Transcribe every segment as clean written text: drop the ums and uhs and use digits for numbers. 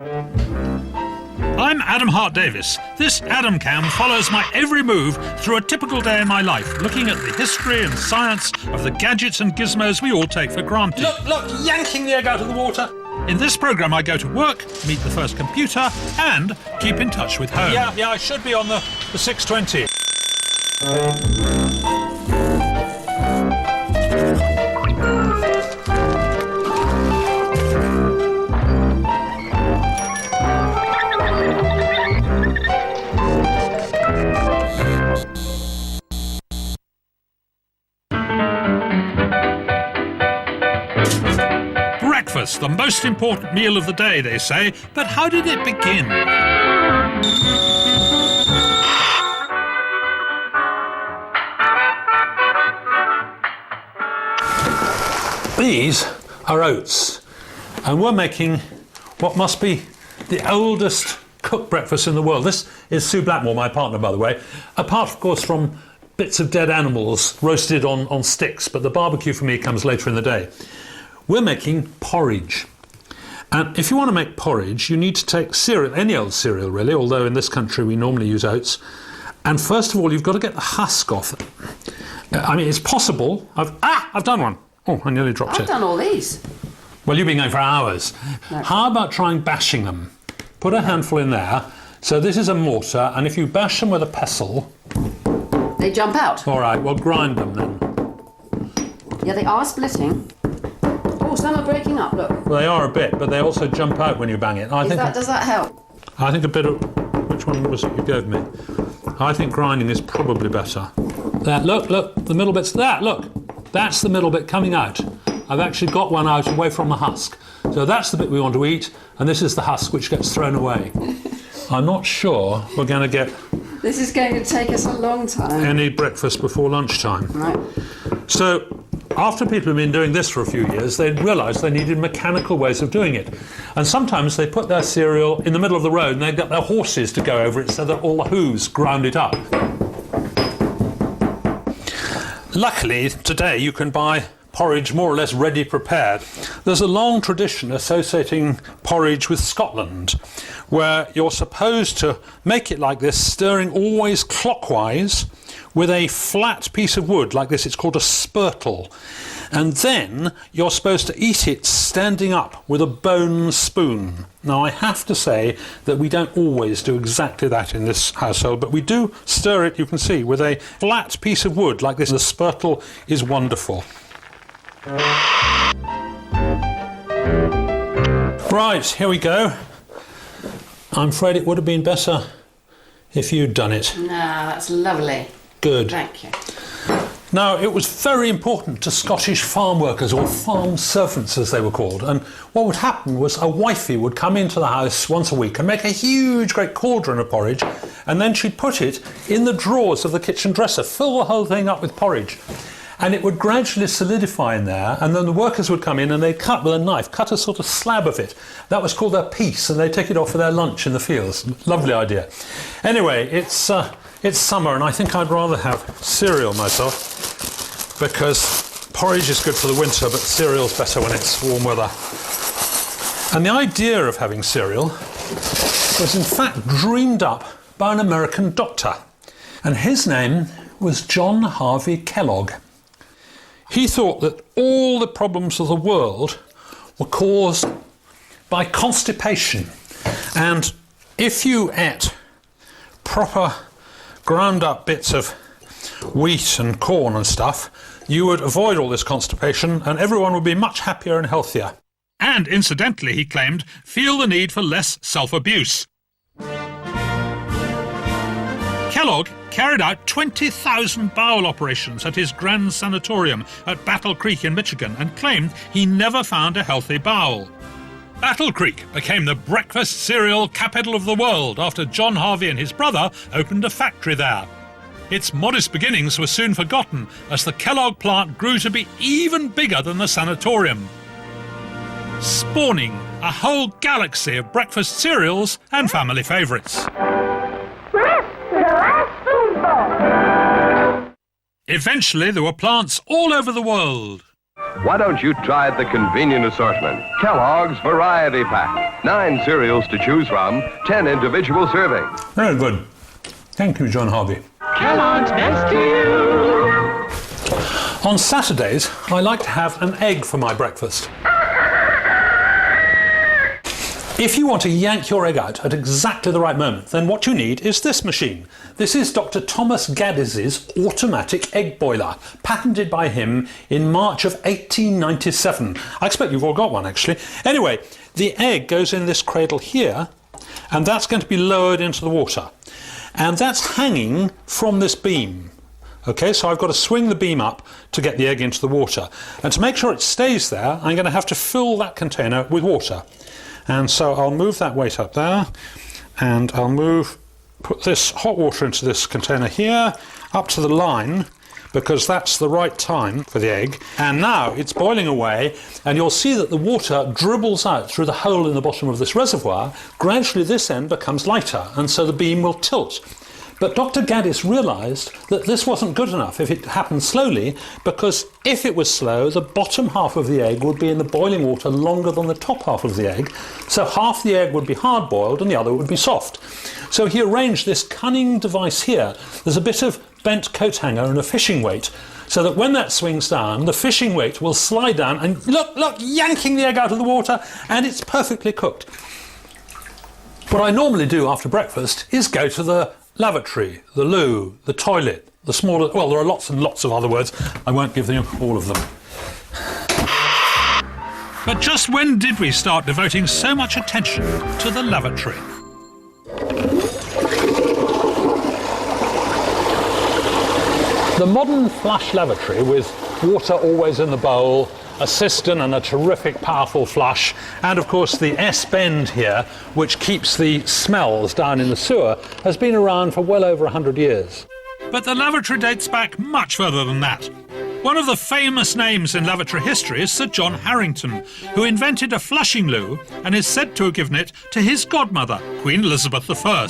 I'm Adam Hart-Davis. This Adam Cam follows my every move through a typical day in my life, looking at the history and science of the gadgets and gizmos we all take for granted. Look, yanking the egg out of the water. In this programme I go to work, meet the first computer and keep in touch with home. Yeah, I should be on the 620. Breakfast, the most important meal of the day, they say, but how did it begin? These are oats, and we're making what must be the oldest cooked breakfast in the world. This is Sue Blackmore, my partner, by the way, apart, of course, from bits of dead animals roasted on sticks, but the barbecue for me comes later in the day. We're making porridge. And if you want to make porridge, you need to take cereal, any old cereal really, although in this country we normally use oats. And first of all, you've got to get the husk off. I mean, it's possible. I've done one. Oh, I nearly dropped it. I've done all these. Well, you've been going for hours. No. How about trying bashing them? Put a handful in there. So this is a mortar, and if you bash them with a pestle... They jump out. All right, well, grind them then. Yeah, they are splitting. Oh, some are breaking up, look. Well, they are a bit, but they also jump out when you bang it. Does that help? I think a bit of... Which one was it you gave me? I think grinding is probably better. There, look, the middle bit's... There, look. That's the middle bit coming out. I've actually got one out away from the husk. So that's the bit we want to eat, and this is the husk which gets thrown away. I'm not sure we're going to get... This is going to take us a long time. Any breakfast before lunchtime. Right. So, after people have been doing this for a few years, they realised they needed mechanical ways of doing it. And sometimes they put their cereal in the middle of the road and they got their horses to go over it so that all the hooves ground it up. Luckily, today you can buy porridge more or less ready prepared. There's a long tradition associating porridge with Scotland, where you're supposed to make it like this, stirring always clockwise with a flat piece of wood like this. It's called a spurtle. And then you're supposed to eat it standing up with a bone spoon. Now, I have to say that we don't always do exactly that in this household, but we do stir it, you can see, with a flat piece of wood like this. The spurtle is wonderful. Right, here we go. I'm afraid it would have been better if you'd done it. No, that's lovely. Good. Thank you. Now, it was very important to Scottish farm workers, or farm servants as they were called, and what would happen was a wifey would come into the house once a week and make a huge great cauldron of porridge, and then she'd put it in the drawers of the kitchen dresser, fill the whole thing up with porridge. And it would gradually solidify in there, and then the workers would come in and they'd cut with a knife, cut a sort of slab of it. That was called their piece, and they'd take it off for their lunch in the fields. Lovely idea. Anyway, it's summer, and I think I'd rather have cereal myself, because porridge is good for the winter, but cereal's better when it's warm weather. And the idea of having cereal was in fact dreamed up by an American doctor, and his name was John Harvey Kellogg. He thought that all the problems of the world were caused by constipation. And if you ate proper ground up bits of wheat and corn and stuff, you would avoid all this constipation and everyone would be much happier and healthier. And incidentally, he claimed, feel the need for less self-abuse. Kellogg carried out 20,000 bowel operations at his Grand Sanatorium at Battle Creek in Michigan and claimed he never found a healthy bowel. Battle Creek became the breakfast cereal capital of the world after John Harvey and his brother opened a factory there. Its modest beginnings were soon forgotten as the Kellogg plant grew to be even bigger than the sanatorium, spawning a whole galaxy of breakfast cereals and family favourites. Eventually, there were plants all over the world. Why don't you try the convenient assortment? Kellogg's Variety Pack. 9 cereals to choose from, 10 individual servings. Very good. Thank you, John Harvey. Kellogg's best to you. On Saturdays, I like to have an egg for my breakfast. If you want to yank your egg out at exactly the right moment, then what you need is this machine. This is Dr. Thomas Gaddis's automatic egg boiler, patented by him in March of 1897. I expect you've all got one, actually. Anyway, the egg goes in this cradle here, and that's going to be lowered into the water. And that's hanging from this beam. Okay, so I've got to swing the beam up to get the egg into the water. And to make sure it stays there, I'm going to have to fill that container with water. And so I'll move that weight up there, and I'll put this hot water into this container here, up to the line, because that's the right time for the egg. And now it's boiling away, and you'll see that the water dribbles out through the hole in the bottom of this reservoir. Gradually this end becomes lighter, and so the beam will tilt. But Dr. Gaddis realised that this wasn't good enough if it happened slowly, because if it was slow, the bottom half of the egg would be in the boiling water longer than the top half of the egg, so half the egg would be hard-boiled and the other would be soft. So he arranged this cunning device here. There's a bit of bent coat hanger and a fishing weight, so that when that swings down, the fishing weight will slide down and look, yanking the egg out of the water, and it's perfectly cooked. What I normally do after breakfast is go to the lavatory, the loo, the toilet, the smaller... Well, there are lots and lots of other words. I won't give them all of them. But just when did we start devoting so much attention to the lavatory? The modern flush lavatory, with water always in the bowl, a cistern and a terrific powerful flush, and of course the S-bend here, which keeps the smells down in the sewer, has been around for well over 100 years. But the lavatory dates back much further than that. One of the famous names in lavatory history is Sir John Harrington, who invented a flushing loo and is said to have given it to his godmother, Queen Elizabeth I.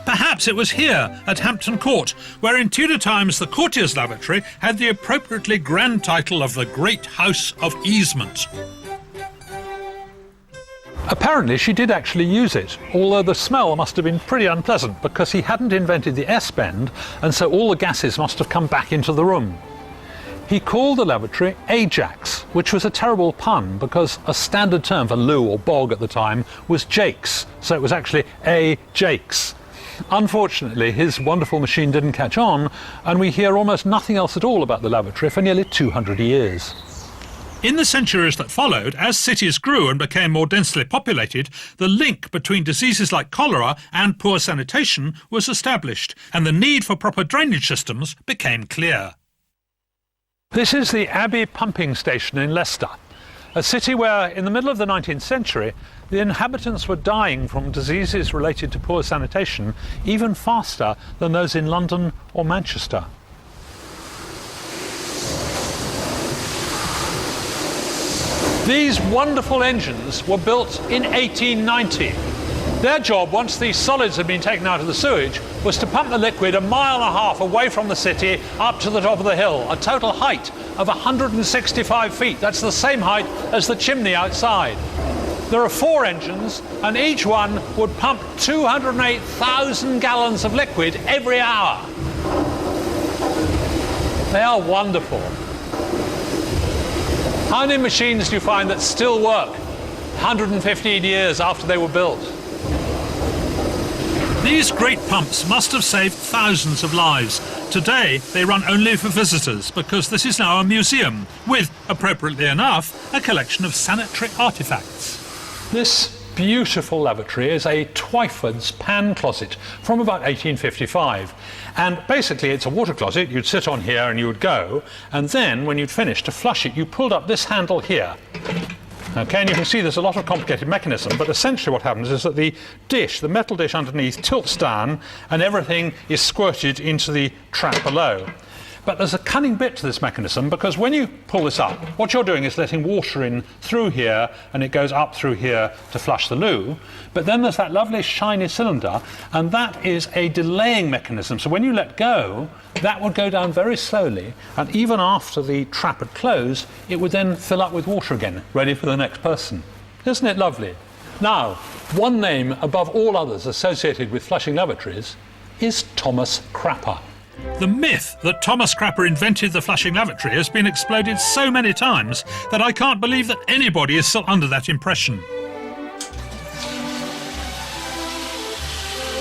Perhaps it was here, at Hampton Court, where in Tudor times the courtier's lavatory had the appropriately grand title of the Great House of Easement. Apparently she did actually use it, although the smell must have been pretty unpleasant because he hadn't invented the S-bend, and so all the gases must have come back into the room. He called the lavatory Ajax, which was a terrible pun because a standard term for loo or bog at the time was jakes, so it was actually A-jakes. Unfortunately, his wonderful machine didn't catch on, and we hear almost nothing else at all about the lavatory for nearly 200 years. In the centuries that followed, as cities grew and became more densely populated, the link between diseases like cholera and poor sanitation was established, and the need for proper drainage systems became clear. This is the Abbey pumping station in Leicester, a city where, in the middle of the 19th century, the inhabitants were dying from diseases related to poor sanitation even faster than those in London or Manchester. These wonderful engines were built in 1890. Their job, once these solids had been taken out of the sewage, was to pump the liquid 1.5 miles away from the city up to the top of the hill, a total height of 165 feet. That's the same height as the chimney outside. There are 4 engines, and each one would pump 208,000 gallons of liquid every hour. They are wonderful. How many machines do you find that still work 115 years after they were built? These great pumps must have saved thousands of lives. Today, they run only for visitors because this is now a museum with, appropriately enough, a collection of sanitary artefacts. This beautiful lavatory is a Twyford's pan closet from about 1855. And basically it's a water closet. You'd sit on here and you would go, and then when you'd finished to flush it, you pulled up this handle here. Okay, and you can see there's a lot of complicated mechanism, but essentially what happens is that the dish, the metal dish underneath, tilts down and everything is squirted into the trap below. But there's a cunning bit to this mechanism, because when you pull this up, what you're doing is letting water in through here, and it goes up through here to flush the loo. But then there's that lovely shiny cylinder, and that is a delaying mechanism. So when you let go, that would go down very slowly, and even after the trap had closed, it would then fill up with water again, ready for the next person. Isn't it lovely? Now, one name above all others associated with flushing lavatories is Thomas Crapper. The myth that Thomas Crapper invented the flushing lavatory has been exploded so many times that I can't believe that anybody is still under that impression.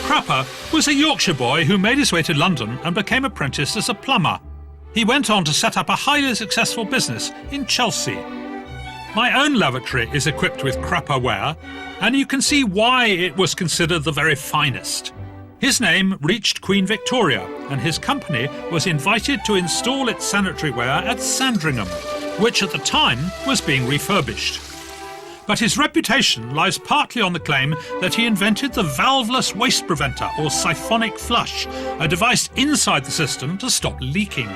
Crapper was a Yorkshire boy who made his way to London and became apprenticed as a plumber. He went on to set up a highly successful business in Chelsea. My own lavatory is equipped with Crapper ware, and you can see why it was considered the very finest. His name reached Queen Victoria, and his company was invited to install its sanitary ware at Sandringham, which at the time was being refurbished. But his reputation lies partly on the claim that he invented the valveless waste preventer, or siphonic flush, a device inside the system to stop leaking.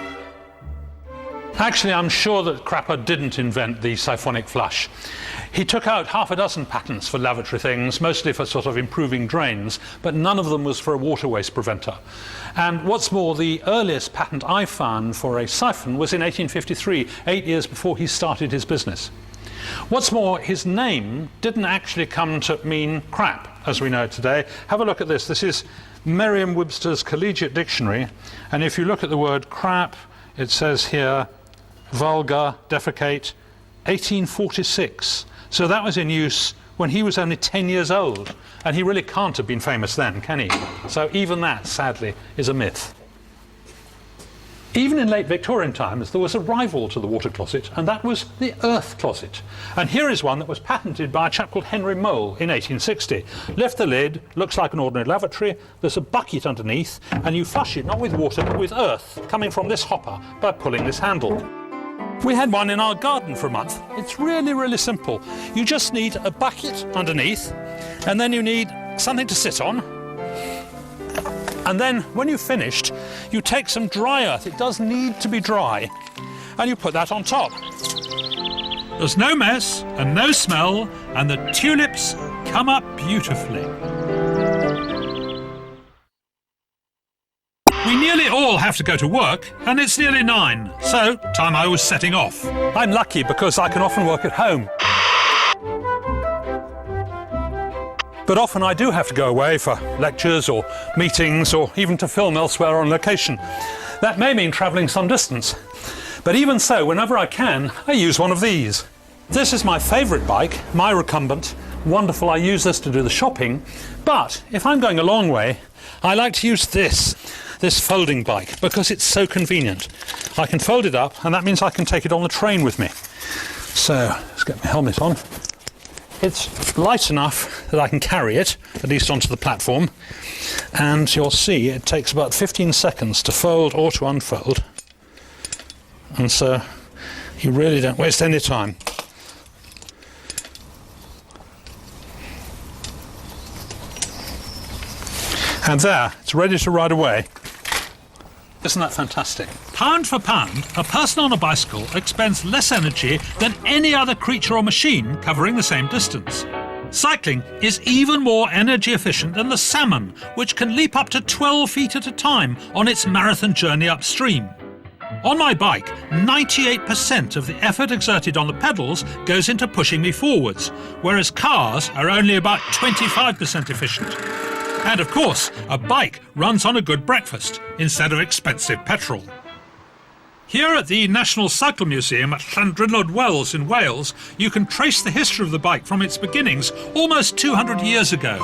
Actually, I'm sure that Crapper didn't invent the siphonic flush. He took out half a dozen patents for lavatory things, mostly for sort of improving drains, but none of them was for a water waste preventer. And what's more, the earliest patent I found for a siphon was in 1853, 8 years before he started his business. What's more, his name didn't actually come to mean crap, as we know it today. Have a look at this. This is Merriam-Webster's Collegiate Dictionary, and if you look at the word crap, it says here, vulgar, defecate, 1846. So that was in use when he was only 10 years old, and he really can't have been famous then, can he? So even that, sadly, is a myth. Even in late Victorian times, there was a rival to the water closet, and that was the earth closet. And here is one that was patented by a chap called Henry Mole in 1860. Lift the lid, looks like an ordinary lavatory, there's a bucket underneath, and you flush it not with water but with earth, coming from this hopper by pulling this handle. We had one in our garden for a month. It's really, really simple. You just need a bucket underneath, and then you need something to sit on. And then when you've finished, you take some dry earth, it does need to be dry, and you put that on top. There's no mess and no smell, and the tulips come up beautifully. We nearly all have to go to work, and it's nearly 9, so time I was setting off. I'm lucky because I can often work at home. But often I do have to go away for lectures or meetings or even to film elsewhere on location. That may mean travelling some distance. But even so, whenever I can, I use one of these. This is my favourite bike, my recumbent. Wonderful, I use this to do the shopping. But if I'm going a long way, I like to use this folding bike, because it's so convenient. I can fold it up, and that means I can take it on the train with me. So, let's get my helmet on. It's light enough that I can carry it, at least onto the platform, and you'll see it takes about 15 seconds to fold or to unfold, and so you really don't waste any time. And there, it's ready to ride away. Isn't that fantastic? Pound for pound, a person on a bicycle expends less energy than any other creature or machine covering the same distance. Cycling is even more energy efficient than the salmon, which can leap up to 12 feet at a time on its marathon journey upstream. On my bike, 98% of the effort exerted on the pedals goes into pushing me forwards, whereas cars are only about 25% efficient. And of course, a bike runs on a good breakfast instead of expensive petrol. Here at the National Cycle Museum at Llandrynod Wells in Wales, you can trace the history of the bike from its beginnings almost 200 years ago.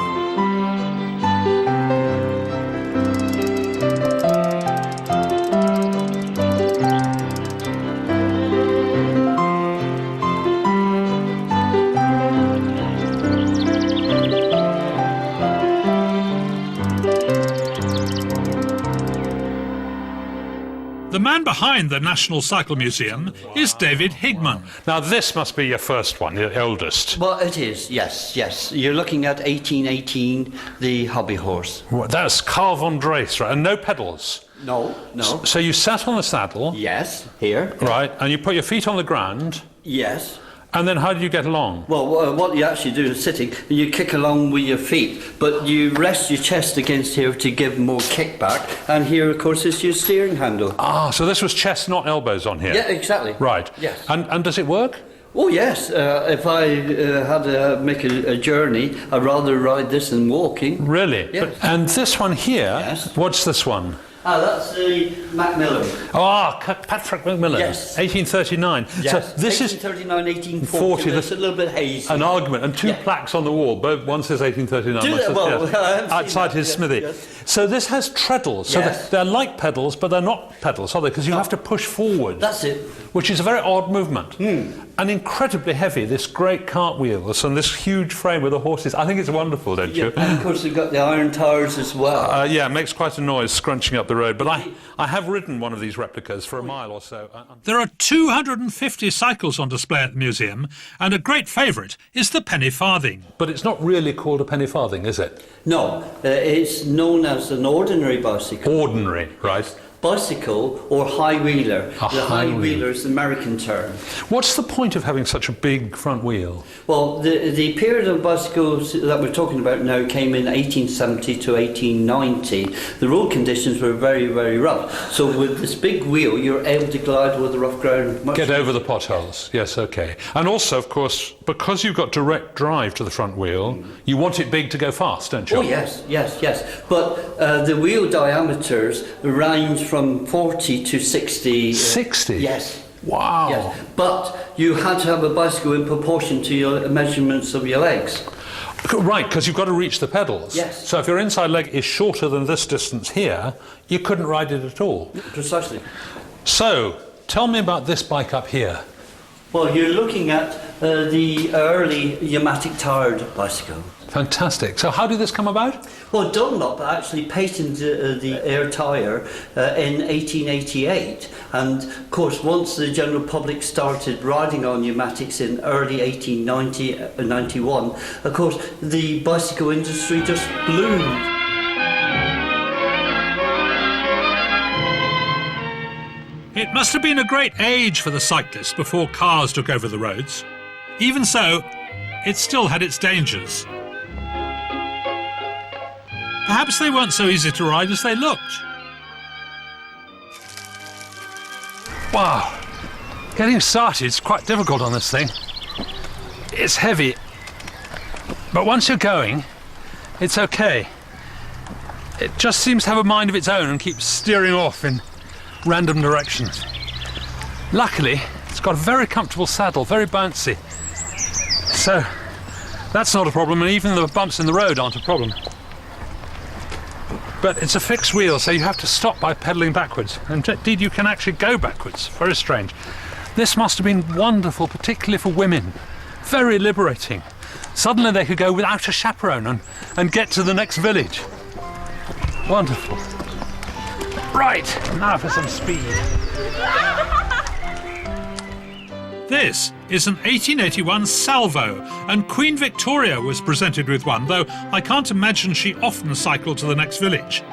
The man behind the National Cycle Museum is David Higman. Now this must be your first one, your oldest. Well, it is, yes. You're looking at 1818, the hobby horse. Well, that's Carl von Drees, right? And no pedals. No, no. So you sat on the saddle, Yes, here. right, and you put your feet on the ground, Yes. and then how did you get along? Well, what you actually do is sitting, you kick along with your feet, but you rest your chest against here to give more kickback, and here, of course, is your steering handle. Ah, so this was chest, not elbows on here. Yeah, exactly. Right. Yes. And does it work? Oh, yes. If I had to make a journey, I'd rather ride this than walking. Really? Yes. And this one here, Yes. what's this one? That's the Macmillan. Patrick Macmillan, Yes. 1839. Yes. So this is 1839, 1840. 40, That's a little bit hazy. an argument, and two Yeah. plaques on the wall. Both one says 1839, Do one they? says Well, yes, I have seen outside that, his yes, smithy. yes. So this has treadles. So Yes. they're like pedals, but they're not pedals, are they? Because you have to push forward. That's it. Which is a very odd movement. And incredibly heavy, this great cartwheels and this huge frame with the horses. I think it's wonderful, don't Yeah, you? and of course, we've got the iron tires as well. Yeah, it makes quite a noise scrunching up the road. But I have ridden one of these replicas for a mile or so. There are 250 cycles on display at the museum, and a great favourite is the penny farthing. But it's not really called a penny farthing, is it? No, it's known as an ordinary bicycle. Ordinary, right? Bicycle or high wheeler. A The high high wheeler is the American term. What's the point of having such a big front wheel? Well, the period of bicycles that we're talking about now came in 1870 to 1890. The road conditions were very, very rough. So with this big wheel, you're able to glide over the rough ground much Get over the potholes. Yes, okay. And also, of course, because you've got direct drive to the front wheel, you want it big to go fast, don't you? Oh, yes, yes, yes. But the wheel diameters range from 40 to 60. 60? Yes. Wow. Yes. But you had to have a bicycle in proportion to your measurements of your legs. Right, because you've got to reach the pedals. Yes. So if your inside leg is shorter than this distance here, you couldn't ride it at all. Precisely. So, tell me about this bike up here. Well, you're looking at the early pneumatic tired bicycle. Fantastic. So how did this come about? Well, Dunlop actually patented the air tyre in 1888, and of course once the general public started riding on pneumatics in early 1890, 91, of course the bicycle industry just bloomed. It must have been a great age for the cyclists before cars took over the roads. Even so, it still had its dangers. Perhaps they weren't so easy to ride as they looked. Wow. Getting started is quite difficult on this thing. It's heavy. But once you're going, it's okay. It just seems to have a mind of its own and keeps steering off in random directions. Luckily, it's got a very comfortable saddle, very bouncy. So, that's not a problem, and even the bumps in the road aren't a problem. But it's a fixed wheel, so you have to stop by pedalling backwards. And indeed, you can actually go backwards. Very strange. This must have been wonderful, particularly for women. Very liberating. Suddenly they could go without a chaperone and get to the next village. Wonderful. Right, now for some speed. This is an 1881 Salvo, and Queen Victoria was presented with one, though I can't imagine she often cycled to the next village.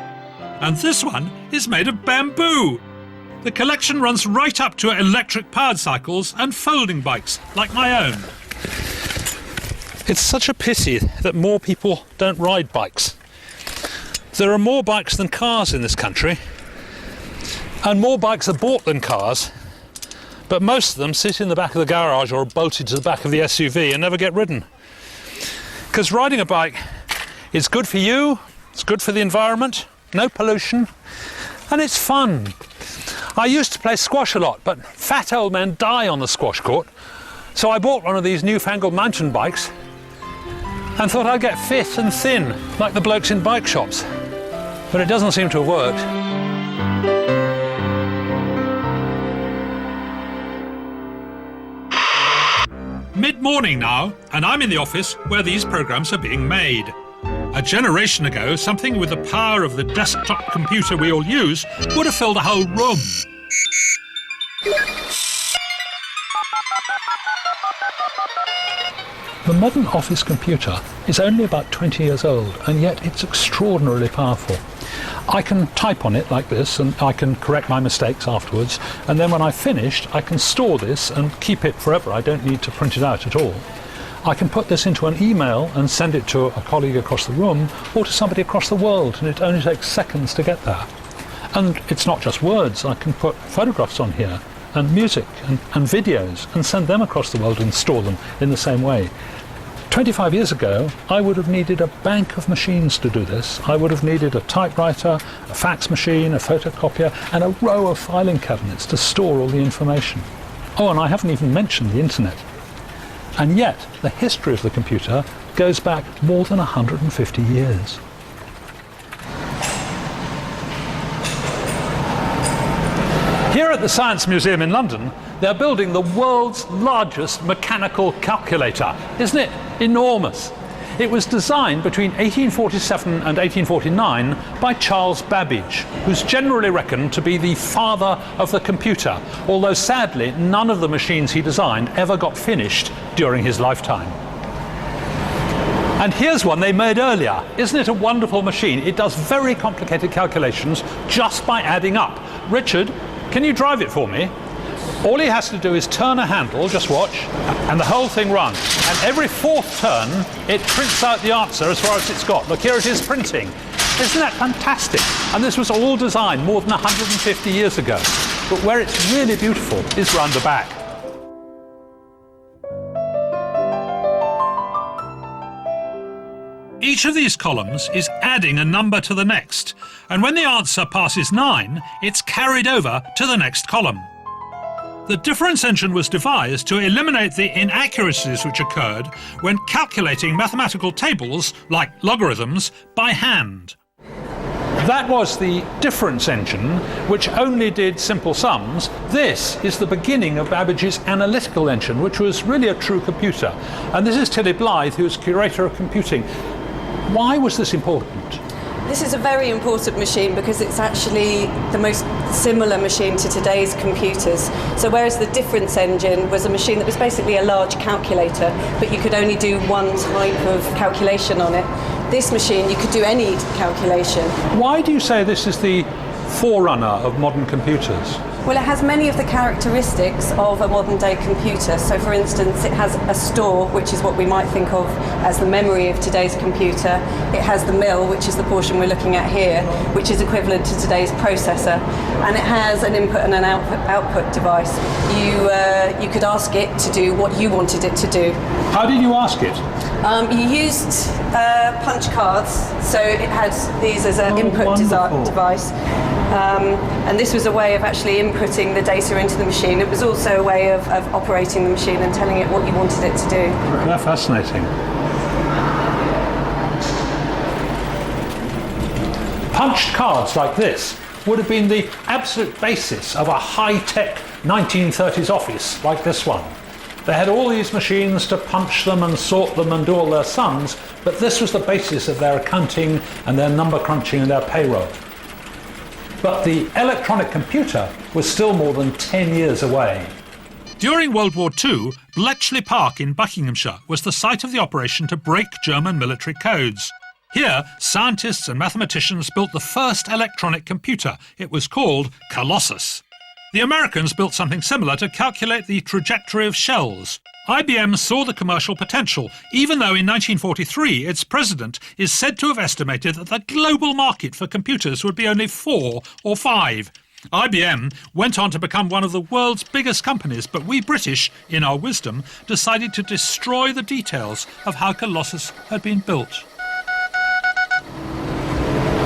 And this one is made of bamboo. The collection runs right up to electric-powered cycles and folding bikes, like my own. It's such a pity that more people don't ride bikes. There are more bikes than cars in this country, and more bikes are bought than cars. But most of them sit in the back of the garage or bolted to the back of the SUV and never get ridden. Because riding a bike is good for you, it's good for the environment, no pollution, and it's fun. I used to play squash a lot, but fat old men die on the squash court, so I bought one of these newfangled mountain bikes and thought I'd get fit and thin, like the blokes in bike shops. But it doesn't seem to have worked. Mid-morning now, and I'm in the office where these programmes are being made. A generation ago, something with the power of the desktop computer we all use would have filled a whole room. The modern office computer is only about 20 years old, and yet it's extraordinarily powerful. I can type on it like this, and I can correct my mistakes afterwards, and then when I've finished, I can store this and keep it forever. I don't need to print it out at all. I can put this into an email and send it to a colleague across the room or to somebody across the world, and it only takes seconds to get there. And it's not just words. I can put photographs on here and music and videos and send them across the world and store them in the same way. 25 years ago, I would have needed a bank of machines to do this. I would have needed a typewriter, a fax machine, a photocopier, and a row of filing cabinets to store all the information. Oh, and I haven't even mentioned the internet. And yet, the history of the computer goes back more than 150 years. Here at the Science Museum in London, they're building the world's largest mechanical calculator. Isn't it enormous? It was designed between 1847 and 1849 by Charles Babbage, who's generally reckoned to be the father of the computer, although sadly none of the machines he designed ever got finished during his lifetime. And here's one they made earlier. Isn't it a wonderful machine? It does very complicated calculations just by adding up. Richard, can you drive it for me? All he has to do is turn a handle, just watch, and the whole thing runs. And every fourth turn, it prints out the answer as far as it's got. Look, here it is printing. Isn't that fantastic? And this was all designed more than 150 years ago. But where it's really beautiful is round the back. Each of these columns is adding a number to the next, and when the answer passes 9, it's carried over to the next column. The difference engine was devised to eliminate the inaccuracies which occurred when calculating mathematical tables, like logarithms, by hand. That was the difference engine, which only did simple sums. This is the beginning of Babbage's analytical engine, which was really a true computer. And this is Tilly Blythe, who's curator of computing. Why was this important? This is a very important machine because it's actually the most similar machine to today's computers. So whereas the difference engine was a machine that was basically a large calculator, but you could only do one type of calculation on it, this machine you could do any calculation. Why do you say this is the forerunner of modern computers? Well, it has many of the characteristics of a modern day computer. So for instance, it has a store, which is what we might think of as the memory of today's computer. It has the mill, which is the portion we're looking at here, which is equivalent to today's processor. And it has an input and an output device. You could ask it to do what you wanted it to do. How did you ask it? You used punch cards, so it had these as an input device. And this was a way of actually inputting the data into the machine. It was also a way of operating the machine and telling it what you wanted it to do. That's fascinating. Punched cards like this would have been the absolute basis of a high-tech 1930s office like this one. They had all these machines to punch them and sort them and do all their sums, but this was the basis of their accounting and their number crunching and their payroll. But the electronic computer was still more than 10 years away. During World War II, Bletchley Park in Buckinghamshire was the site of the operation to break German military codes. Here, scientists and mathematicians built the first electronic computer. It was called Colossus. The Americans built something similar to calculate the trajectory of shells. IBM saw the commercial potential, even though in 1943 its president is said to have estimated that the global market for computers would be only 4 or 5. IBM went on to become one of the world's biggest companies, but we British, in our wisdom, decided to destroy the details of how Colossus had been built.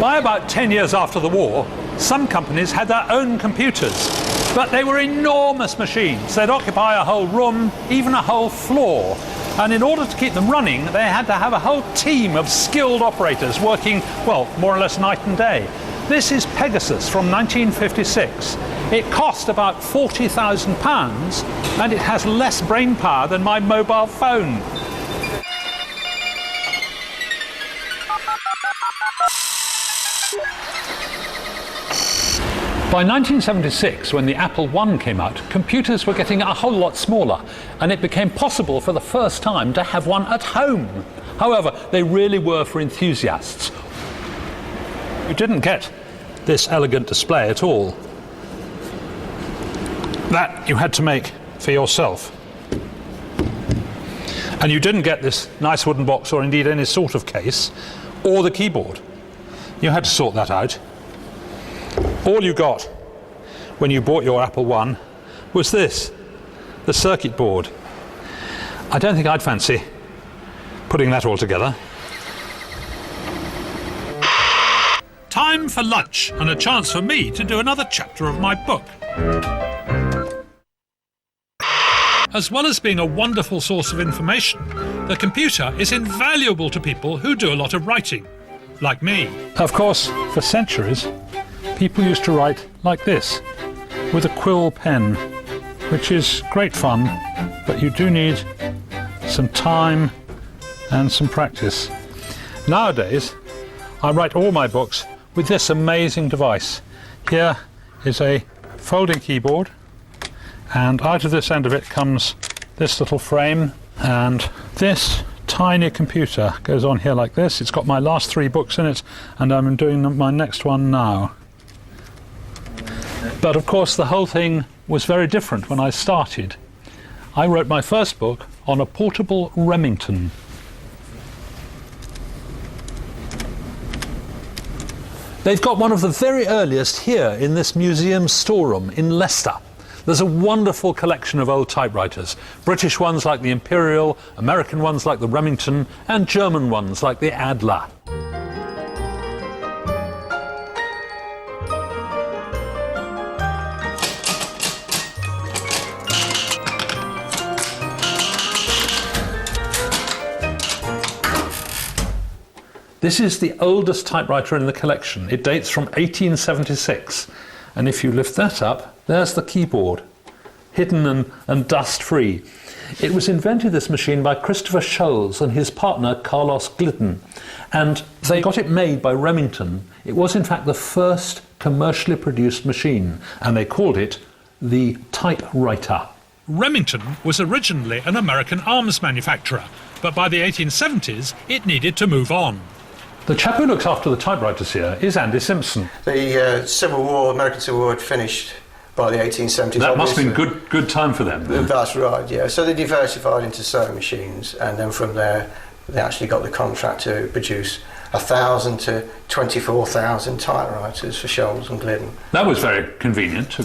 By about 10 years after the war, some companies had their own computers, but they were enormous machines. They'd occupy a whole room, even a whole floor. And in order to keep them running, they had to have a whole team of skilled operators working, well, more or less night and day. This is Pegasus from 1956. It cost about £40,000 and it has less brain power than my mobile phone. By 1976, when the Apple I came out, computers were getting a whole lot smaller, and it became possible for the first time to have one at home. However, they really were for enthusiasts. You didn't get this elegant display at all. That you had to make for yourself. And you didn't get this nice wooden box, or indeed any sort of case, or the keyboard. You had to sort that out. All you got when you bought your Apple I was this, the circuit board. I don't think I'd fancy putting that all together. Time for lunch and a chance for me to do another chapter of my book. As well as being a wonderful source of information, the computer is invaluable to people who do a lot of writing, like me. Of course, for centuries, people used to write like this, with a quill pen, which is great fun, but you do need some time and some practice. Nowadays, I write all my books with this amazing device. Here is a folding keyboard, and out of this end of it comes this little frame, and this tiny computer goes on here like this. It's got my last 3 books in it, and I'm doing my next one now. But of course the whole thing was very different when I started. I wrote my first book on a portable Remington. They've got one of the very earliest here in this museum storeroom in Leicester. There's a wonderful collection of old typewriters, British ones like the Imperial, American ones like the Remington, and German ones like the Adler. This is the oldest typewriter in the collection. It dates from 1876. And if you lift that up, there's the keyboard, hidden and dust-free. It was invented, this machine, by Christopher Sholes and his partner Carlos Glidden. And they got it made by Remington. It was in fact the first commercially produced machine, and they called it the typewriter. Remington was originally an American arms manufacturer, but by the 1870s it needed to move on. The chap who looks after the typewriters here is Andy Simpson. The Civil War, American Civil War, had finished by the 1870s. That must have been good time for them. That's right, yeah. So they diversified into sewing machines, and then from there they actually got the contract to produce 1,000 to 24,000 typewriters for Sholes and Glidden. That was very convenient.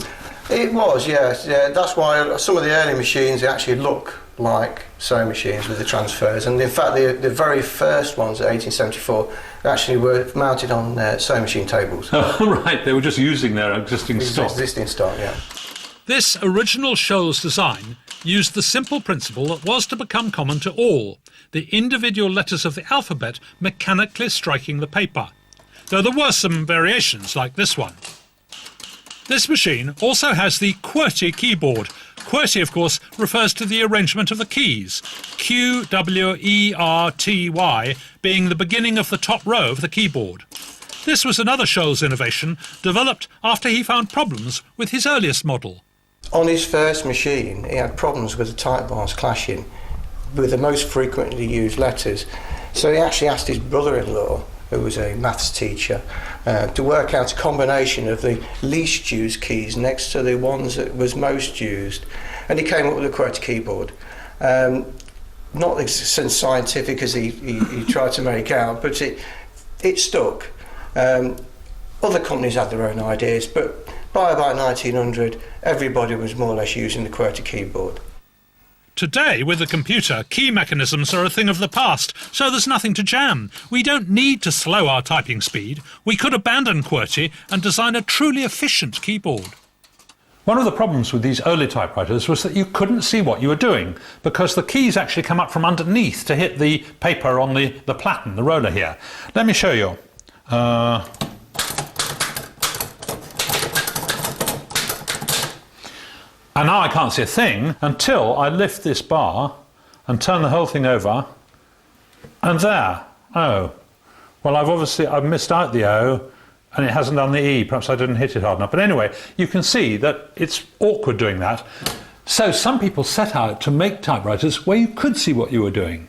It was, yes. Yeah. That's why some of the early machines, they actually look like sewing machines with the transfers, and in fact the very first ones at 1874 actually were mounted on sewing machine tables. Oh, right, they were just using their existing stock. Existing stock, yeah. This original Sholes design used the simple principle that was to become common to all, the individual letters of the alphabet mechanically striking the paper, though there were some variations like this one. This machine also has the QWERTY keyboard. QWERTY, of course, refers to the arrangement of the keys, Q, W, E, R, T, Y, being the beginning of the top row of the keyboard. This was another Sholes innovation, developed after he found problems with his earliest model. On his first machine, he had problems with the type bars clashing with the most frequently used letters. So he actually asked his brother-in-law, who was a maths teacher, to work out a combination of the least used keys next to the ones that was most used, and he came up with a QWERTY keyboard. Not as scientific as he tried to make out, but it stuck. Other companies had their own ideas, but by about 1900 everybody was more or less using the QWERTY keyboard. Today, with the computer, key mechanisms are a thing of the past, so there's nothing to jam. We don't need to slow our typing speed. We could abandon QWERTY and design a truly efficient keyboard. One of the problems with these early typewriters was that you couldn't see what you were doing, because the keys actually come up from underneath to hit the paper on the platen, the roller here. Let me show you. And now I can't see a thing until I lift this bar and turn the whole thing over, and there. Oh, well, I've missed out the O, And it hasn't done the E. Perhaps I didn't hit it hard enough. But anyway, you can see that it's awkward doing that. So some people set out to make typewriters where you could see what you were doing.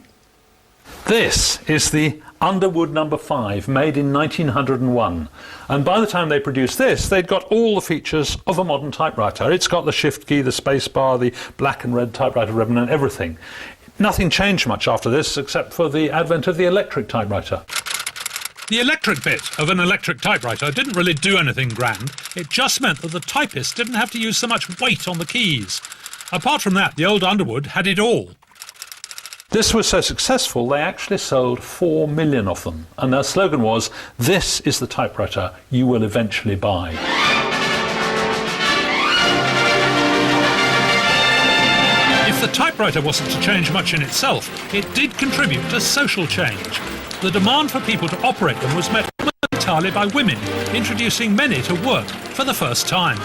This is the Underwood No. 5, made in 1901. And by the time they produced this, they'd got all the features of a modern typewriter. It's got the shift key, the space bar, the black and red typewriter ribbon and everything. Nothing changed much after this, except for the advent of the electric typewriter. The electric bit of an electric typewriter didn't really do anything grand. It just meant that the typist didn't have to use so much weight on the keys. Apart from that, the old Underwood had it all. This was so successful, they actually sold 4 million of them. And their slogan was, "This is the typewriter you will eventually buy." If the typewriter wasn't to change much in itself, it did contribute to social change. The demand for people to operate them was met entirely by women, introducing many to work for the first time.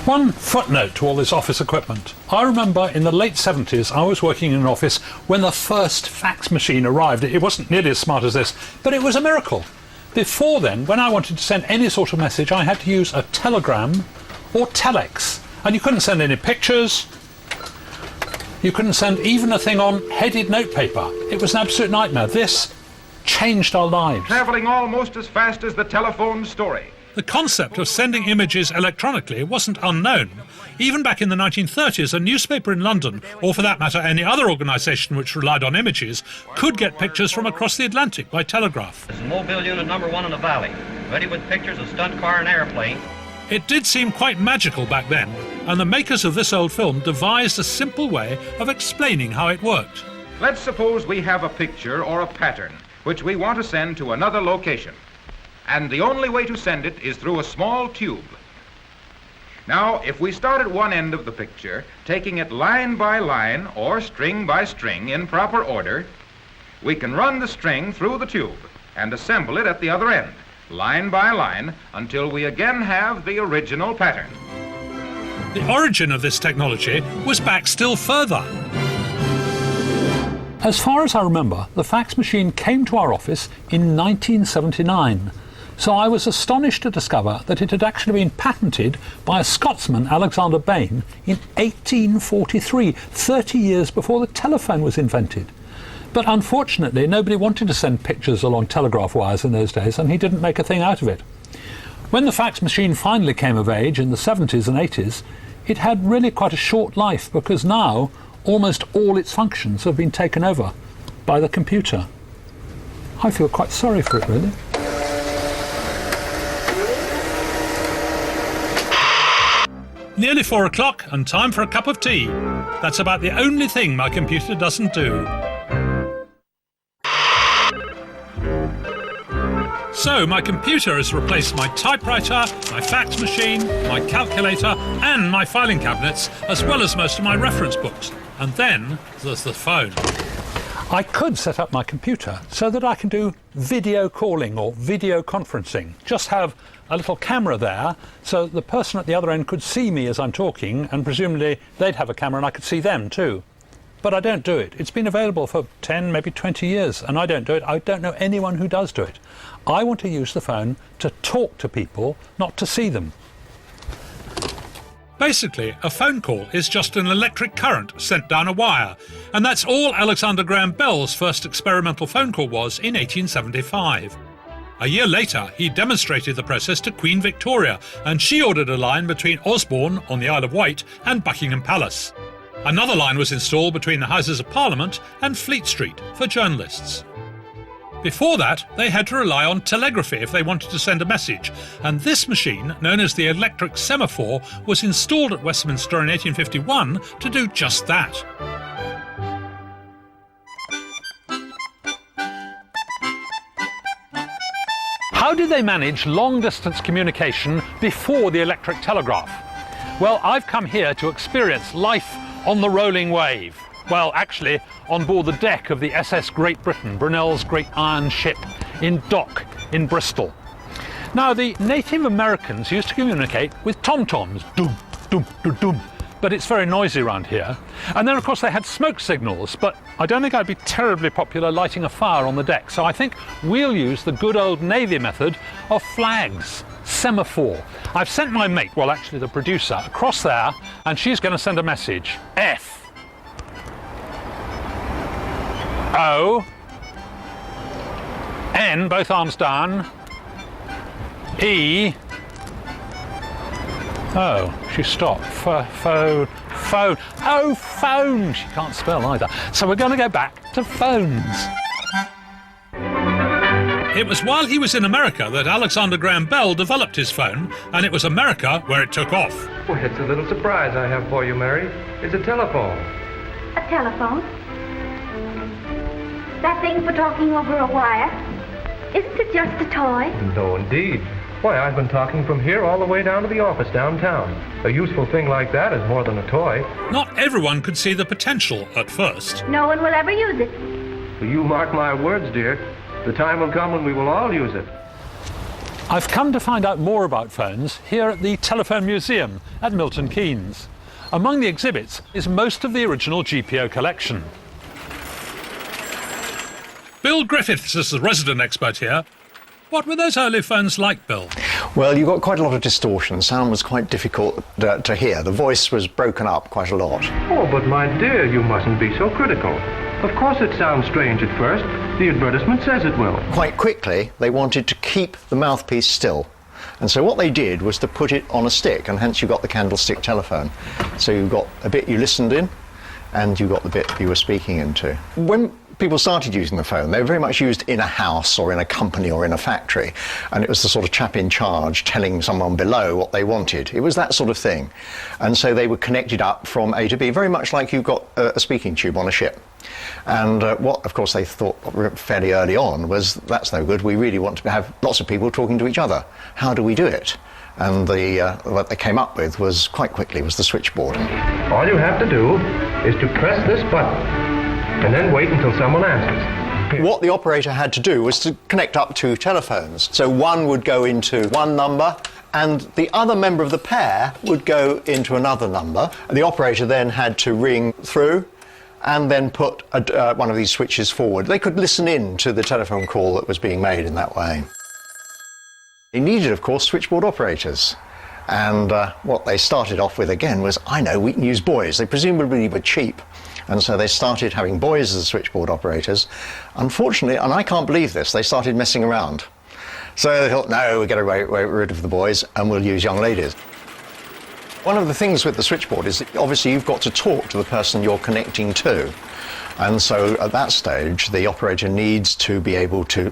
One footnote to all this office equipment. I remember in the late 70s I was working in an office when the first fax machine arrived. It wasn't nearly as smart as this, but it was a miracle. Before then, when I wanted to send any sort of message, I had to use a telegram or telex. And you couldn't send any pictures. You couldn't send even a thing on headed notepaper. It was an absolute nightmare. This changed our lives. Traveling almost as fast as the telephone story. The concept of sending images electronically wasn't unknown. Even back in the 1930s, a newspaper in London, or for that matter any other organisation which relied on images, could get pictures from across the Atlantic by telegraph. This is Mobile Unit number 1 in the valley, ready with pictures of stunt car and airplane. It did seem quite magical back then, and the makers of this old film devised a simple way of explaining how it worked. Let's suppose we have a picture or a pattern which we want to send to another location. And the only way to send it is through a small tube. Now, if we start at one end of the picture, taking it line by line or string by string in proper order, we can run the string through the tube and assemble it at the other end, line by line, until we again have the original pattern. The origin of this technology was back still further. As far as I remember, the fax machine came to our office in 1979. So I was astonished to discover that it had actually been patented by a Scotsman, Alexander Bain, in 1843, 30 years before the telephone was invented. But unfortunately, nobody wanted to send pictures along telegraph wires in those days, and he didn't make a thing out of it. When the fax machine finally came of age in the 70s and 80s, it had really quite a short life, because now almost all its functions have been taken over by the computer. I feel quite sorry for it, really. Nearly 4 o'clock and time for a cup of tea. That's about the only thing my computer doesn't do. So my computer has replaced my typewriter, my fax machine, my calculator and my filing cabinets, as well as most of my reference books. And then there's the phone. I could set up my computer so that I can do video calling or video conferencing. Just have a little camera there so the person at the other end could see me as I'm talking, and presumably they'd have a camera and I could see them too. But I don't do it. It's been available for 10, maybe 20 years, and I don't do it. I don't know anyone who does do it. I want to use the phone to talk to people, not to see them. Basically, a phone call is just an electric current sent down a wire, and that's all Alexander Graham Bell's first experimental phone call was in 1875. A year later, he demonstrated the process to Queen Victoria, and she ordered a line between Osborne on the Isle of Wight and Buckingham Palace. Another line was installed between the Houses of Parliament and Fleet Street for journalists. Before that, they had to rely on telegraphy if they wanted to send a message, and this machine, known as the electric semaphore, was installed at Westminster in 1851 to do just that. How did they manage long-distance communication before the electric telegraph? Well, I've come here to experience life on the rolling wave. Well, actually, on board the deck of the SS Great Britain, Brunel's great iron ship, in dock in Bristol. Now, the Native Americans used to communicate with tom-toms, doom, doom, doom, doom. but it's very noisy around here. And then, of course, they had smoke signals, but I don't think I'd be terribly popular lighting a fire on the deck, so I think we'll use the good old Navy method of flags, semaphore. I've sent my mate, well, actually the producer, across there, and she's going to send a message. F. O. N, both arms down. E. Oh, she stopped. Phone. Oh, phone! She can't spell either. So we're going to go back to phones. It was while he was in America that Alexander Graham Bell developed his phone, and it was America where it took off. Well, it's a little surprise I have for you, Mary. It's a telephone. A telephone? That thing for talking over a wire? Isn't it just a toy? No, indeed. Why, I've been talking from here all the way down to the office downtown. A useful thing like that is more than a toy. Not everyone could see the potential at first. No one will ever use it. Well, you mark my words, dear. The time will come when we will all use it. I've come to find out more about phones here at the Telephone Museum at Milton Keynes. Among the exhibits is most of the original GPO collection. Bill Griffiths is the resident expert here. What were those early phones like, Bill? Well, you got quite a lot of distortion. Sound was quite difficult to hear. The voice was broken up quite a lot. Oh, but my dear, you mustn't be so critical. Of course it sounds strange at first. The advertisement says it will. Quite quickly, they wanted to keep the mouthpiece still. And so what they did was to put it on a stick, and hence you got the candlestick telephone. So you got a bit you listened in, and you got the bit you were speaking into. When people started using the phone, they were very much used in a house or in a company or in a factory, and it was the sort of chap in charge telling someone below what they wanted. It was that sort of thing. And so they were connected up from A to B, very much like you've got a speaking tube on a ship. And what, of course, they thought fairly early on was, that's no good, we really want to have lots of people talking to each other. How do we do it? And what they came up with was, quite quickly, was the switchboard. All you have to do is to press this button and then wait until someone answers. What the operator had to do was to connect up two telephones. So one would go into one number, and the other member of the pair would go into another number. And the operator then had to ring through and then put one of these switches forward. They could listen in to the telephone call that was being made in that way. They needed, of course, switchboard operators. And what they started off with, again, was, I know, we can use boys. They presumably were cheap. And so they started having boys as switchboard operators. Unfortunately, and I can't believe this, they started messing around. So they thought, no, we'll get rid of the boys and we'll use young ladies. One of the things with the switchboard is that obviously you've got to talk to the person you're connecting to. And so at that stage, the operator needs to be able to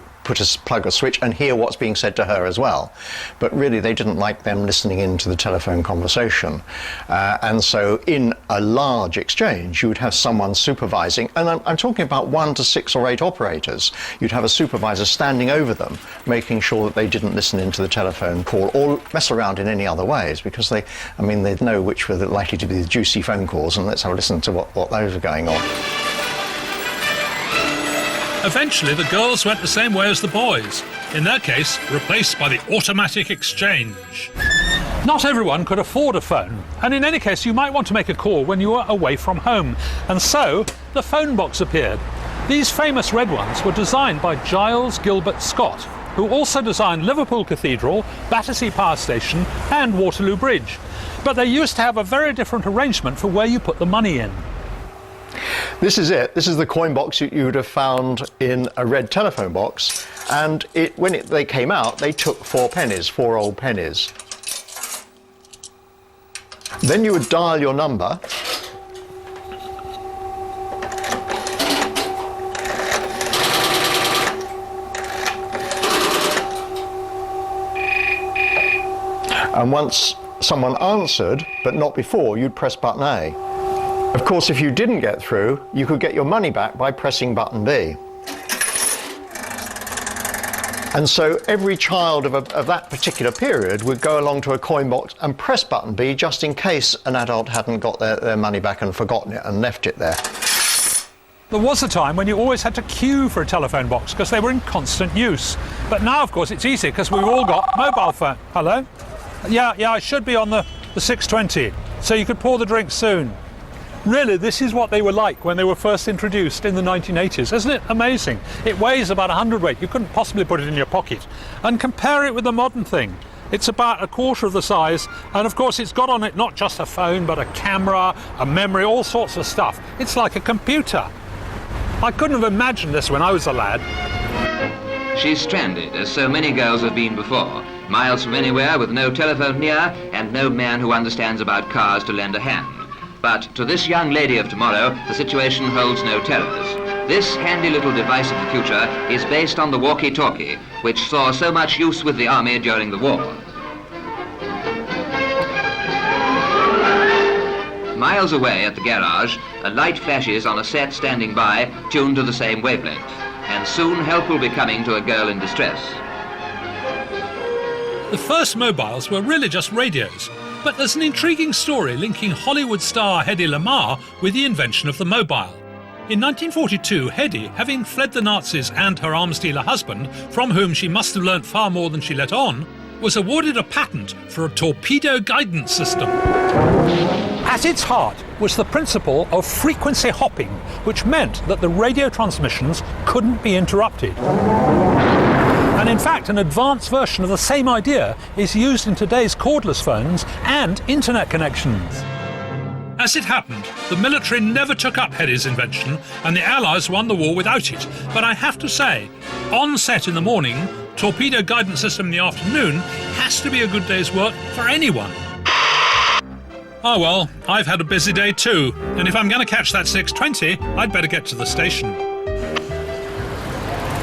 plug a switch and hear what's being said to her as well. But really, they didn't like them listening into the telephone conversation. And so in a large exchange, you would have someone supervising, and I'm talking about 1 to 6 or 8 operators. You'd have a supervisor standing over them, making sure that they didn't listen into the telephone call or mess around in any other ways, because they'd know which were likely to be the juicy phone calls, and let's have a listen to what those are going on. Eventually, the girls went the same way as the boys, in their case, replaced by the automatic exchange. Not everyone could afford a phone, and in any case, you might want to make a call when you were away from home. And so, the phone box appeared. These famous red ones were designed by Giles Gilbert Scott, who also designed Liverpool Cathedral, Battersea Power Station, and Waterloo Bridge. But they used to have a very different arrangement for where you put the money in. This is it. This is the coin box you would have found in a red telephone box. And when they came out, they took 4 pennies, 4 old pennies. Then you would dial your number. And once someone answered, but not before, you'd press button A. Of course, if you didn't get through, you could get your money back by pressing button B. And so every child of that particular period would go along to a coin box and press button B just in case an adult hadn't got their money back and forgotten it and left it there. There was a time when you always had to queue for a telephone box because they were in constant use. But now, of course, it's easy because we've all got mobile phone. Hello? Yeah, I should be on the 620. so you could pour the drink soon. Really, this is what they were like when they were first introduced in the 1980s. Isn't it amazing? It weighs about 100 weight. You couldn't possibly put it in your pocket. And compare it with the modern thing. It's about a quarter of the size, and of course it's got on it not just a phone, but a camera, a memory, all sorts of stuff. It's like a computer. I couldn't have imagined this when I was a lad. She's stranded, as so many girls have been before, miles from anywhere with no telephone near and no man who understands about cars to lend a hand. But to this young lady of tomorrow, the situation holds no terrors. This handy little device of the future is based on the walkie-talkie, which saw so much use with the army during the war. Miles away at the garage, a light flashes on a set standing by, tuned to the same wavelength, and soon help will be coming to a girl in distress. The first mobiles were really just radios, but there's an intriguing story linking Hollywood star Hedy Lamarr with the invention of the mobile. In 1942, Hedy, having fled the Nazis and her arms dealer husband, from whom she must have learnt far more than she let on, was awarded a patent for a torpedo guidance system. At its heart was the principle of frequency hopping, which meant that the radio transmissions couldn't be interrupted. And in fact, an advanced version of the same idea is used in today's cordless phones and internet connections. As it happened, the military never took up Hedy's invention, and the Allies won the war without it. But I have to say, on set in the morning, torpedo guidance system in the afternoon has to be a good day's work for anyone. Oh well, I've had a busy day too, and if I'm going to catch that 6:20, I'd better get to the station.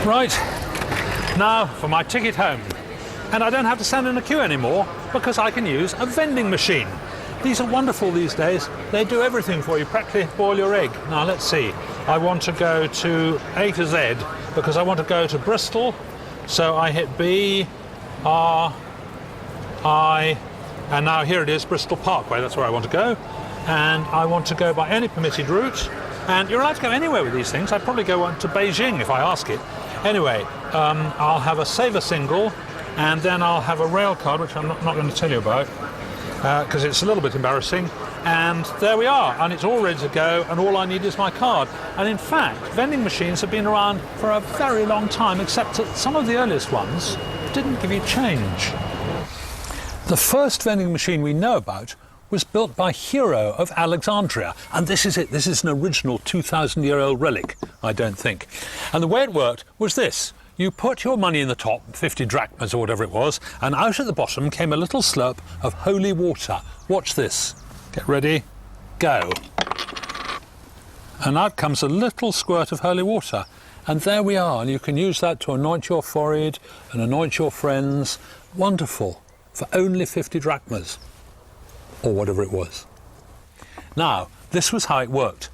Right, now for my ticket home. And I don't have to stand in a queue anymore because I can use a vending machine. These are wonderful these days. They do everything for you, practically boil your egg. Now let's see, I want to go to A to Z because I want to go to Bristol. So I hit B, R, I, and now here it is, Bristol Parkway, that's where I want to go. And I want to go by any permitted route. And you're allowed to go anywhere with these things. I'd probably go on to Beijing if I ask it. Anyway, I'll have a Saver single, and then I'll have a rail card, which I'm not going to tell you about, because it's a little bit embarrassing. And there we are, and it's all ready to go, and all I need is my card. And in fact, vending machines have been around for a very long time, except that some of the earliest ones didn't give you change. The first vending machine we know about was built by Hero of Alexandria, and this is it. This is an original 2,000-year-old relic, I don't think. And the way it worked was this. You put your money in the top, 50 drachmas or whatever it was, and out at the bottom came a little slurp of holy water. Watch this. Get ready, go. And out comes a little squirt of holy water. And there we are, and you can use that to anoint your forehead and anoint your friends. Wonderful, for only 50 drachmas, or whatever it was. Now, this was how it worked.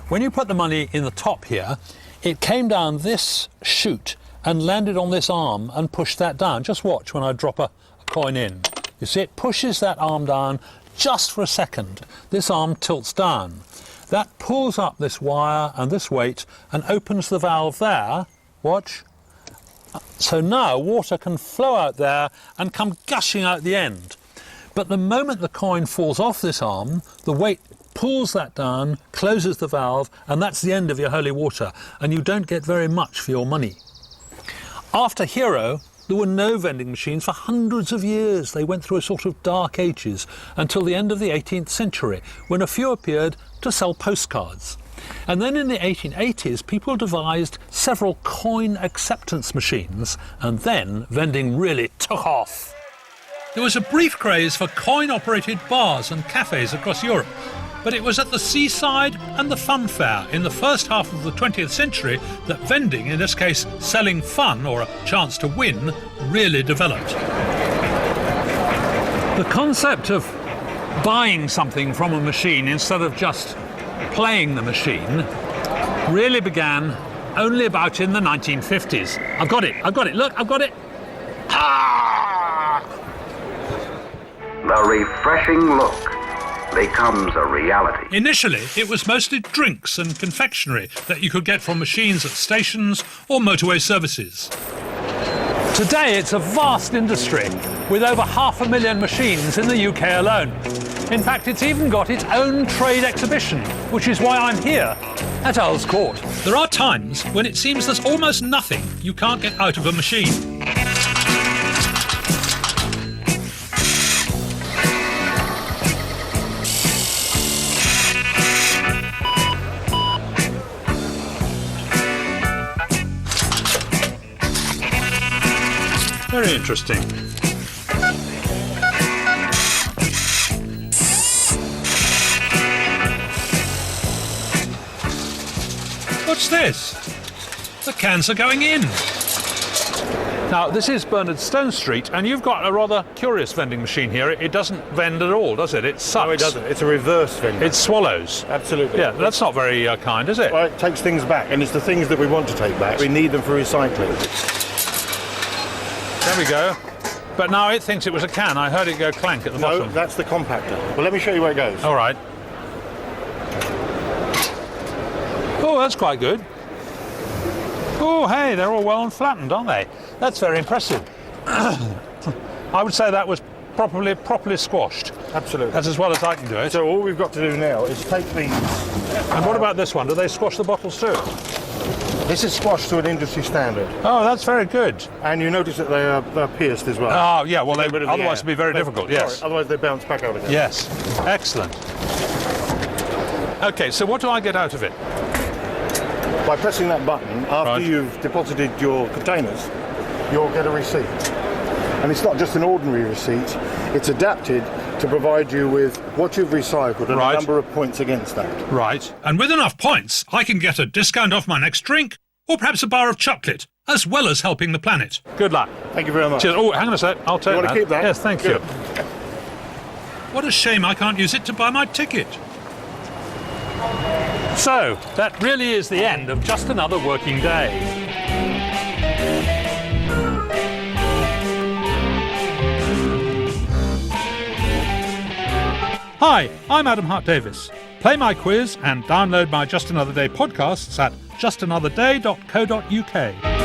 When you put the money in the top here, it came down this chute and landed on this arm and pushed that down. Just watch when I drop a coin in. You see, it pushes that arm down just for a second. This arm tilts down. That pulls up this wire and this weight and opens the valve there. Watch. So now water can flow out there and come gushing out the end. But the moment the coin falls off this arm, the weight pulls that down, closes the valve, and that's the end of your holy water, and you don't get very much for your money. After Hero, there were no vending machines for hundreds of years. They went through a sort of dark ages until the end of the 18th century, when a few appeared to sell postcards. And then in the 1880s, people devised several coin acceptance machines, and then vending really took off. There was a brief craze for coin-operated bars and cafes across Europe, but it was at the seaside and the fun fair in the first half of the 20th century that vending, in this case selling fun or a chance to win, really developed. The concept of buying something from a machine instead of just playing the machine really began only about in the 1950s. I've got it, look, I've got it. Ah! The refreshing look becomes a reality. Initially, it was mostly drinks and confectionery that you could get from machines at stations or motorway services. Today, it's a vast industry with over 500,000 machines in the UK alone. In fact, it's even got its own trade exhibition, which is why I'm here at Earl's Court. There are times when it seems there's almost nothing you can't get out of a machine. Very interesting. What's this? The cans are going in. Now, this is Bernard Stone Street, and you've got a rather curious vending machine here. It doesn't vend at all, does it? It sucks. No, it doesn't. It's a reverse vending. It swallows. Absolutely. Yeah, that's not very kind, is it? Well, it takes things back, and it's the things that we want to take back. We need them for recycling. There we go. But now it thinks it was a can. I heard it go clank at the bottom. No, that's the compactor. Well, let me show you where it goes. All right. Oh, that's quite good. Oh, hey, they're all well and flattened, aren't they? That's very impressive. I would say that was properly squashed. Absolutely. That's as well as I can do it. So all we've got to do now is take these. And what about this one? Do they squash the bottles too? This is squashed to an industry standard. Oh, that's very good. And you notice that they're pierced as well. Oh, yeah, well, otherwise it'd be very difficult, yes. Sorry, otherwise they bounce back out again. Yes, excellent. OK, so what do I get out of it? By pressing that button, after you've deposited your containers, you'll get a receipt. And it's not just an ordinary receipt, it's adapted to provide you with what you've recycled and a number of points against that. Right. And with enough points, I can get a discount off my next drink, or perhaps a bar of chocolate, as well as helping the planet. Good luck. Thank you very much. Cheers. Oh, hang on a sec. I'll take that. You want to keep that? Yes, thank you. What a shame I can't use it to buy my ticket. So, that really is the end of just another working day. Hi, I'm Adam Hart Davis. Play my quiz and download my Just Another Day podcasts at justanotherday.co.uk.